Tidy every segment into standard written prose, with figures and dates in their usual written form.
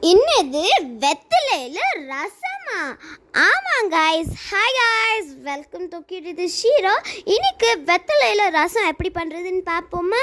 இன்னது வெத்தலையில் ரசமா? ஆமாம் guys, hi guys, welcome to Kid Shero. இன்னைக்கு வெத்தலையில் ரசம் எப்படி பண்ணுறதுன்னு பார்ப்போமா?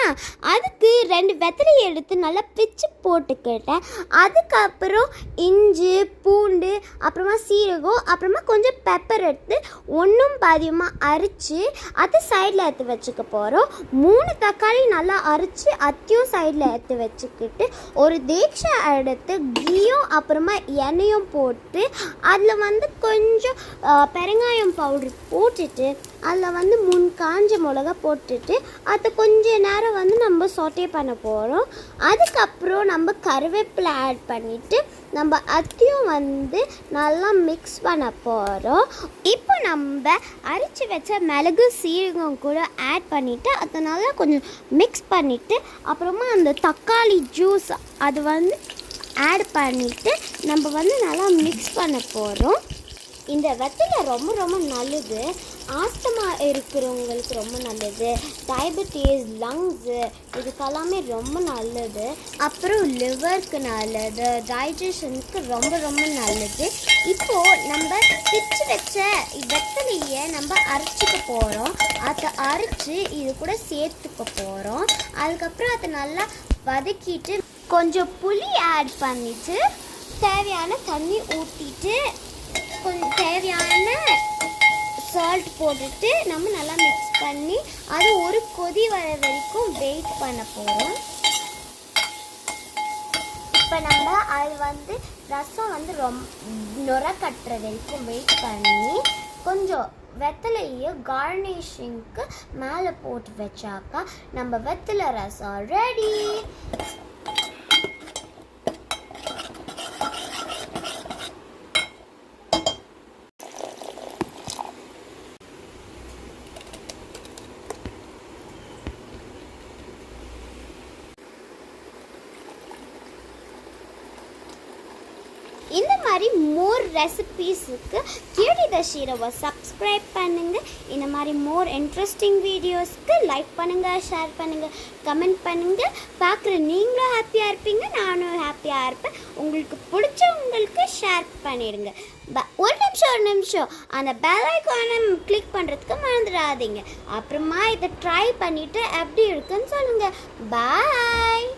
அதுக்கு 2 வெத்தலையை எடுத்து நல்லா பிச்சு போட்டுக்கிட்டேன். அதுக்கப்புறம் இஞ்சி, பூண்டு, அப்புறமா சீரகம், அப்புறமா கொஞ்சம் பெப்பர் எடுத்து ஒன்றும் பாதியமாக அரைச்சி அது சைடில் எடுத்து வச்சுக்க போகிறோம். 3 தக்காளி நல்லா அரைச்சி அத்தையும் சைடில் எடுத்து வச்சுக்கிட்டு ஒரு தேக்ஷா எடுத்து கீயும் அப்புறமா எண்ணெயும் போட்டு அதில் கொஞ்சம் பெருங்காயம் பவுடர் போட்டுட்டு அதில் 3 காஞ்ச மிளகா போட்டுட்டு அது கொஞ்ச நேரம் நம்ம சாட்டே பண்ண போகிறோம். அதுக்கப்புறம் நம்ம கருவேப்பிலை ஆட் பண்ணிவிட்டு நம்ம அத்தையும் நல்லா மிக்ஸ் பண்ண போகிறோம். இப்போ நம்ம அரைச்சி வச்ச மிளகு சீரகம் கூட ஆட் பண்ணிவிட்டு அதை நல்லா கொஞ்சம் மிக்ஸ் பண்ணிவிட்டு அப்புறமா அந்த தக்காளி ஜூஸ் அது ஆட் பண்ணிவிட்டு நம்ம நல்லா மிக்ஸ் பண்ண போகிறோம். இந்த வெத்தலை ரொம்ப ரொம்ப நல்லது. ஆஸ்துமா இருக்கிறவங்களுக்கு ரொம்ப நல்லது. டயபெட்டிஸ், லங்ஸு இதுக்கெல்லாமே ரொம்ப நல்லது. அப்புறம் லிவருக்கு நல்லது, டைஜஷனுக்கு ரொம்ப ரொம்ப நல்லது. இப்போது நம்ம பிச்சு வச்ச வெத்தலையை நம்ம அரைச்சிக்க போகிறோம். அதை அரைச்சி இது கூட சேர்த்துக்க போகிறோம். அதுக்கப்புறம் அதை நல்லா வதக்கிட்டு கொஞ்சம் புளி ஆட் பண்ணிவிட்டு தேவையான தண்ணி ஊற்றிட்டு கொஞ்சம் தேவையான சால்ட் போட்டுட்டு நம்ம நல்லா மிக்ஸ் பண்ணி அது ஒரு கொதி வர வரைக்கும் வெயிட் பண்ண போகிறோம். இப்போ நம்ம அது ரசம் ரொம்ப நுர கட்டுற வரைக்கும் வெயிட் பண்ணி கொஞ்சம் வெத்தலையை கார்னிஷிங்க்கு மேலே போட்டு வச்சாக்கா நம்ம வெத்தலை ரசம் ரெடி. இந்த மாதிரி மோர் ரெசிபீஸுக்கு கிட் ஷீரோவை சப்ஸ்கிரைப் பண்ணுங்கள். இந்த மாதிரி மோர் இன்ட்ரெஸ்டிங் வீடியோஸ்க்கு லைக் பண்ணுங்கள், ஷேர் பண்ணுங்கள், கமெண்ட் பண்ணுங்கள். பார்க்குற நீங்களும் ஹாப்பியாக இருப்பீங்க, நானும் ஹாப்பியாக இருப்பேன். உங்களுக்கு பிடிச்சவங்களுக்கு ஷேர் பண்ணிடுங்க. ஒரு நிமிஷம் அந்த பெல் ஐகானை கிளிக் பண்ணுறதுக்கு மறந்துடாதீங்க. அப்புறமா இதை ட்ரை பண்ணிவிட்டு எப்படி இருக்குன்னு சொல்லுங்கள். பாய்.